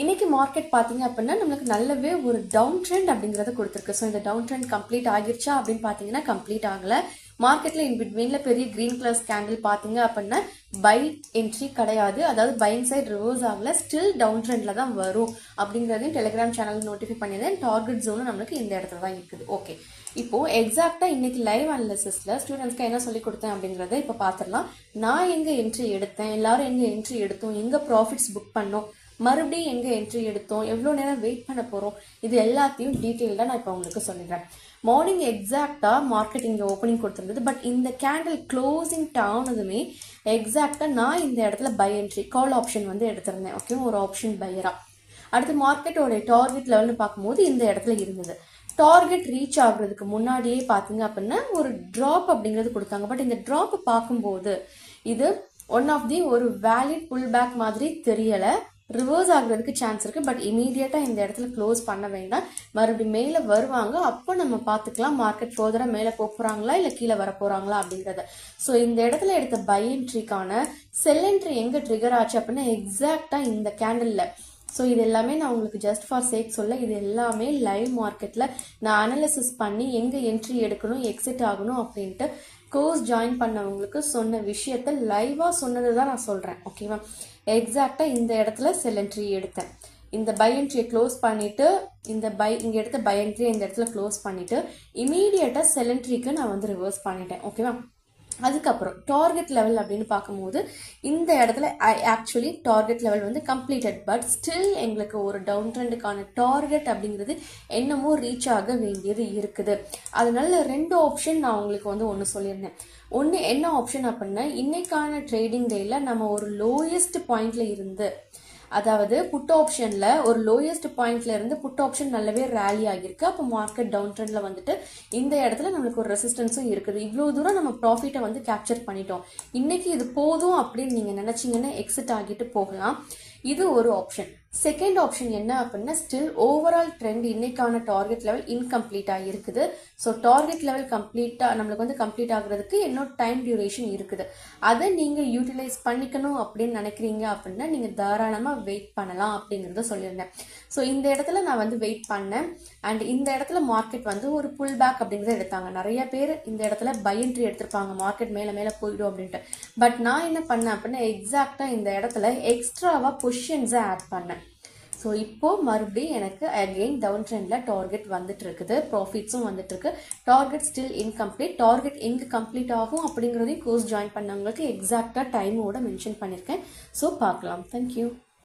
இன்னைக்கு மார்க்கெட் பார்த்தீங்க அப்படின்னா நம்மளுக்கு நல்லாவே ஒரு டவுன் ட்ரெண்ட் அப்படிங்கறத கொடுத்துருக்கு. ஸோ இந்த டவுன் ட்ரெண்ட் கம்ப்ளீட் ஆகிருச்சா அப்படின்னு பார்த்தீங்கன்னா கம்ப்ளீட் ஆகல. மார்க்கெட்ல இன் பிட்வீன்ல பெரிய கிரீன் கலர் கேண்டில் பார்த்தீங்க அப்படின்னா பை என்ட்ரி கிடையாது, அதாவது பையிங் சைட் ரிவர்ஸ் ஆகல, ஸ்டில் டவுன் ட்ரெண்ட்ல தான் வரும் அப்படிங்கறதையும் டெலிகிராம் சேனல் நோட்டிஃபை பண்ணியிருந்தேன். டார்கெட் ஜோனும் நம்மளுக்கு இந்த இடத்துல தான் இருக்குது. ஓகே, இப்போ எக்ஸாக்டா இன்னைக்கு லைவ் அனாலிசிஸ்ல ஸ்டூடெண்ட்ஸ்க்கு என்ன சொல்லி கொடுத்தேன் அப்படிங்கறத இப்ப பாத்திரலாம். நான் எங்க என்ட்ரி எடுத்தேன், எல்லாரும் எங்க என்ட்ரி எடுத்தோம், எங்க ப்ராஃபிட்ஸ் புக் பண்ணோம், மறுபடியும் எங்க என்ட்ரி எடுத்தோம், எவ்வளவு நேரம் வெயிட் பண்ண போறோம், இது எல்லாத்தையும் டீட்டெயில்டா நான் இப்ப உங்களுக்கு சொல்லிடுறேன். மார்னிங் எக்ஸாக்டா மார்க்கெட் இங்க ஓப்பனிங் கொடுத்திருந்தது. பட் இந்த கேண்டில் க்ளோசிங் ஆனதுமே எக்ஸாக்டா நான் இந்த இடத்துல பை என்ட்ரி கால் ஆப்ஷன் வந்து எடுத்திருந்தேன். ஓகே, ஒரு ஆப்ஷன் பையரா. அடுத்து மார்க்கெட்டோட டார்கெட் லெவல்னு பார்க்கும்போது இந்த இடத்துல இருந்தது. டார்கெட் ரீச் ஆகுறதுக்கு முன்னாடியே பாத்தீங்க அப்படின்னா ஒரு டிராப் அப்படிங்கிறது கொடுத்தாங்க. பட் இந்த டிராப் பார்க்கும்போது இது ஒன் ஆஃப் தி ஒரு வேலிட் புல் பேக் மாதிரி தெரியல. ரிவர்ஸ் ஆகுறதுக்கு சான்ஸ் இருக்கு. பட் இமீடியட்டா இந்த இடத்துல க்ளோஸ் பண்ண வேண்டாம், மறுபடியும் மேல வருவாங்க, அப்போ நம்ம பாத்துக்கலாம் மார்க்கெட் ஃபர்தரா மேல போறாங்களா இல்ல கீழே வர போறாங்களா அப்படிங்கறத. ஸோ இந்த இடத்துல எடுத்த பை என்ட்ரிக்கான செல் என்ட்ரி எங்க ட்ரிகர் ஆச்சு அப்படின்னா எக்ஸாக்டா இந்த கேண்டில்ல. ஸோ இது எல்லாமே நான் உங்களுக்கு ஜஸ்ட் ஃபார் சேக் சொல்ல, இது எல்லாமே லைவ் மார்க்கெட்ல நான் அனாலிசிஸ் பண்ணி எங்க என்ட்ரி எடுக்கணும் எக்ஸிட் ஆகணும் அப்படின்ட்டு கோர்ஸ் ஜாயின் பண்ணவங்களுக்கு சொன்ன விஷயத்த லைவா சொன்னது தான் நான் சொல்றேன். ஓகேவா, எக்ஸாக்டா இந்த இடத்துல செல் என்ட்ரி எடுத்தேன். இந்த பை என்ட்ரியை க்ளோஸ் பண்ணிட்டு இங்க எடுத்த பை என்ட்ரியை இந்த இடத்துல க்ளோஸ் பண்ணிட்டு இமீடியட்டா செல் என்ட்ரிக்கு நான் வந்து ரிவர்ஸ் பண்ணிட்டேன். ஓகேவா, அதுக்கப்புறம் டார்கெட் லெவல் அப்படின்னு பார்க்கும்போது இந்த இடத்துல ஆக்சுவலி டார்கெட் லெவல் வந்து கம்ப்ளீட்டட். பட் ஸ்டில் எங்களுக்கு ஒரு டவுன் ட்ரெண்டுக்கான டார்கெட் அப்படிங்கிறது என்னமோ ரீச் ஆக வேண்டியது இருக்குது. அதனால ரெண்டு ஆப்ஷன் நான் உங்களுக்கு வந்து ஒன்று சொல்லியிருந்தேன். ஒன்று என்ன ஆப்ஷன் அப்படின்னா இன்னைக்கான ட்ரேடிங் டேல நம்ம ஒரு லோயஸ்ட் பாயிண்ட்ல இருந்து, அதாவது புட் ஆப்ஷன்ல ஒரு லோயஸ்ட் பாயிண்ட்ல இருந்து புட் ஆப்ஷன் நல்லாவே ரேலி ஆகிருக்கு. அப்போ மார்க்கெட் டவுன் ட்ரெண்ட்ல வந்துட்டு இந்த இடத்துல நம்மளுக்கு ஒரு ரெசிஸ்டன்ஸும் இருக்குது. இவ்வளவு தூரம் நம்ம ப்ராஃபிட்டை வந்து கேப்சர் பண்ணிட்டோம், இன்னைக்கு இது போதும் அப்படின்னு நீங்க நினைச்சீங்கன்னா எக்ஸிட் ஆகிட்டு போகலாம். இது ஒரு ஆப்ஷன். செகண்ட் ஆப்ஷன் என்ன அப்படின்னா ஸ்டில் ஓவரால் ட்ரெண்ட் இன்னைக்கான டார்கெட் லெவல் இன்கம்ப்ளீட்டா இருக்குது. ஸோ டார்கெட் லெவல் கம்ப்ளீட்டா நம்மளுக்கு வந்து கம்ப்ளீட் ஆகுறதுக்கு இன்னும் டைம் டியூரேஷன் இருக்குது. அதை நீங்க யூட்டிலைஸ் பண்ணிக்கணும் அப்படின்னு நினைக்கிறீங்க அப்படின்னா நீங்க தாராளமா வெயிட் பண்ணலாம் அப்படிங்கறத சொல்லியிருந்தேன். ஸோ இந்த இடத்துல நான் வந்து வெயிட் பண்ணேன். அண்ட் இந்த இடத்துல மார்க்கெட் வந்து ஒரு புல் பேக் அப்படிங்கறத எடுத்தாங்க. நிறைய பேர் இந்த இடத்துல பை என்ட்ரி எடுத்திருப்பாங்க மார்க்கெட் மேல மேல போயிடும் அப்படின்ட்டு. பட் நான் என்ன பண்ணேன் அப்படின்னா எக்ஸாக்டா இந்த இடத்துல எக்ஸ்ட்ராவா பொசிஷன்ஸை ஆட் பண்ணேன். ஸோ இப்போ மறுபடியும் எனக்கு அகெயின் டவுன் ட்ரெண்ட்ல டார்கெட் வந்துட்டு இருக்குது, ப்ராஃபிட்ஸும் வந்துட்டு இருக்கு. Target still incomplete. டார்கெட் எங்க கம்ப்ளீட் ஆகும் அப்படிங்கறதையும் கோர்ஸ் ஜாயின் பண்ணவங்களுக்கு எக்ஸாக்டா டைமோட மென்ஷன் பண்ணிருக்கேன். ஸோ பார்க்கலாம். தேங்க்யூ.